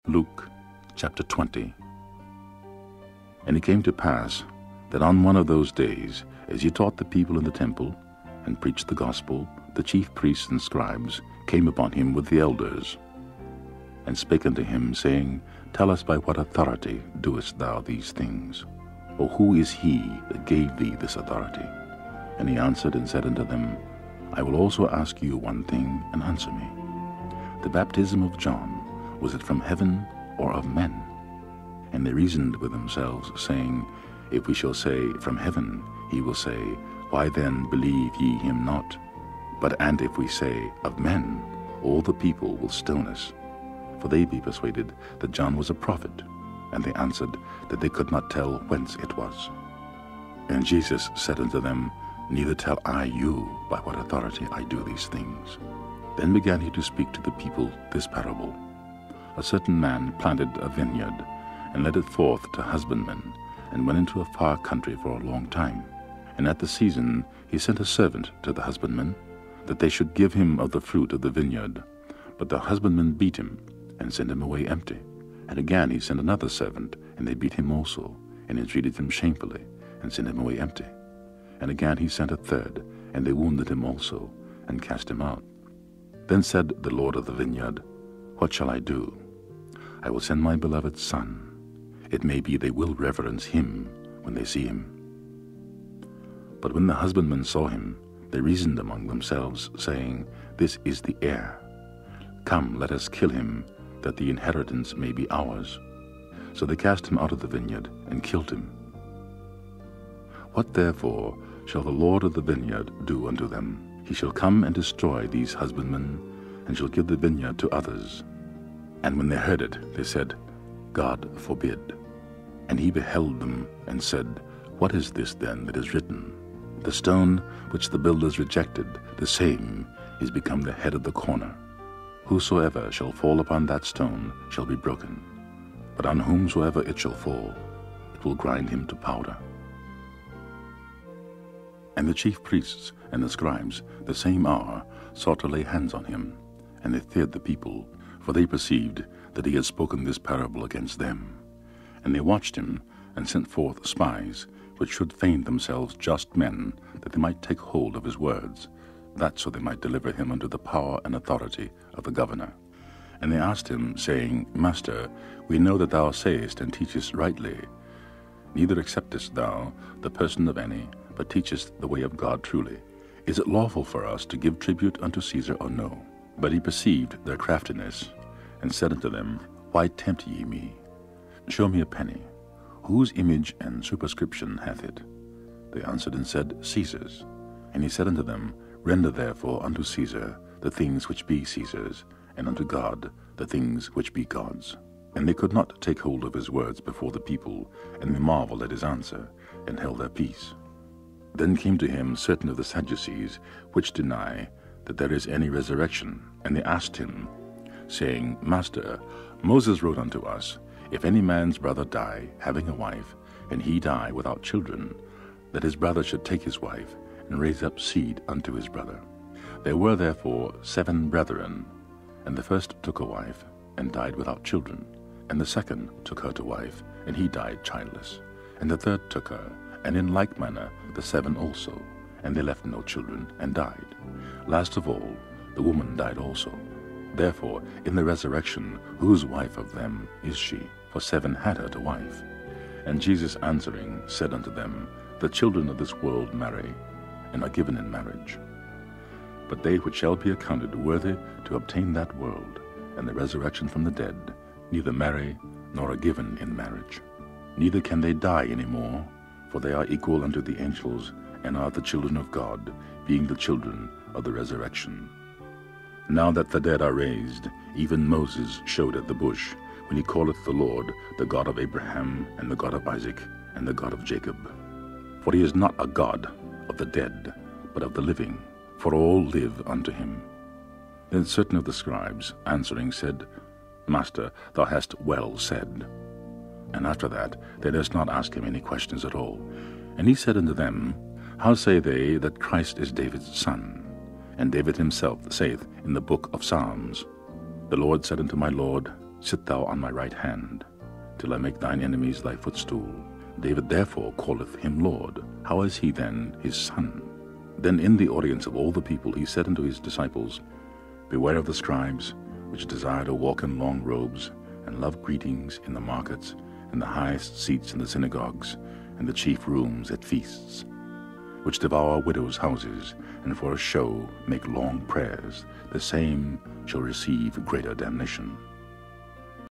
Luke chapter 20. And it came to pass that on one of those days, as he taught the people in the temple, and preached the gospel, the chief priests and scribes came upon him with the elders, and spake unto him, saying, Tell us, by what authority doest thou these things? Or who is he that gave thee this authority? And he answered and said unto them, I will also ask you one thing, and answer me. The baptism of John, was it from heaven or of men? And they reasoned with themselves, saying, If we shall say, From heaven, he will say, Why then believe ye him not? And if we say, Of men, all the people will stone us. For they be persuaded that John was a prophet. And they answered that they could not tell whence it was. And Jesus said unto them, Neither tell I you by what authority I do these things. Then began he to speak to the people this parable. A certain man planted a vineyard, and led it forth to husbandmen, and went into a far country for a long time. And at the season he sent a servant to the husbandmen, that they should give him of the fruit of the vineyard. But the husbandmen beat him, and sent him away empty. And again he sent another servant, and they beat him also, and entreated him shamefully, and sent him away empty. And again he sent a third, and they wounded him also, and cast him out. Then said the Lord of the vineyard, What shall I do? I will send my beloved son. It may be they will reverence him when they see him. But when the husbandmen saw him, they reasoned among themselves, saying, This is the heir. Come, let us kill him, that the inheritance may be ours. So they cast him out of the vineyard, and killed him. What therefore shall the Lord of the vineyard do unto them? He shall come and destroy these husbandmen, and shall give the vineyard to others. And when they heard it, they said, God forbid. And he beheld them, and said, What is this then that is written? The stone which the builders rejected, the same is become the head of the corner. Whosoever shall fall upon that stone shall be broken, but on whomsoever it shall fall, it will grind him to powder. And the chief priests and the scribes the same hour sought to lay hands on him, and they feared the people, for they perceived that he had spoken this parable against them. And they watched him, and sent forth spies, which should feign themselves just men, that they might take hold of his words, that so they might deliver him unto the power and authority of the governor. And they asked him, saying, Master, we know that thou sayest and teachest rightly. Neither acceptest thou the person of any, but teachest the way of God truly. Is it lawful for us to give tribute unto Caesar or no? But he perceived their craftiness, and said unto them, Why tempt ye me? Show me a penny. Whose image and superscription hath it? They answered and said, Caesar's. And he said unto them, Render therefore unto Caesar the things which be Caesar's, and unto God the things which be God's. And they could not take hold of his words before the people, and they marveled at his answer, and held their peace. Then came to him certain of the Sadducees, which deny that there is any resurrection, and they asked him, saying, Master, Moses wrote unto us, If any man's brother die, having a wife, and he die without children, that his brother should take his wife, and raise up seed unto his brother. There were therefore 7 brethren, and the first took a wife, and died without children. And the second took her to wife, and he died childless. And the third took her, and in like manner the 7 also, and they left no children, and died. Last of all, the woman died also. Therefore, in the resurrection, whose wife of them is she? For 7 had her to wife. And Jesus answering said unto them, The children of this world marry, and are given in marriage. But they which shall be accounted worthy to obtain that world, and the resurrection from the dead, neither marry, nor are given in marriage. Neither can they die any more, for they are equal unto the angels, and are the children of God, being the children of the resurrection. Now that the dead are raised, even Moses showed at the bush, when he calleth the Lord, the God of Abraham, and the God of Isaac, and the God of Jacob. For he is not a God of the dead, but of the living, for all live unto him. Then certain of the scribes, answering, said, Master, thou hast well said. And after that they durst not ask him any questions at all. And he said unto them, How say they that Christ is David's son? And David himself saith in the book of Psalms, The Lord said unto my Lord, Sit thou on my right hand, till I make thine enemies thy footstool. David therefore calleth him Lord. How is he then his son? Then in the audience of all the people he said unto his disciples, Beware of the scribes, which desire to walk in long robes, and love greetings in the markets, and the highest seats in the synagogues, and the chief rooms at feasts, which devour widows' houses, and for a show make long prayers. The same shall receive greater damnation.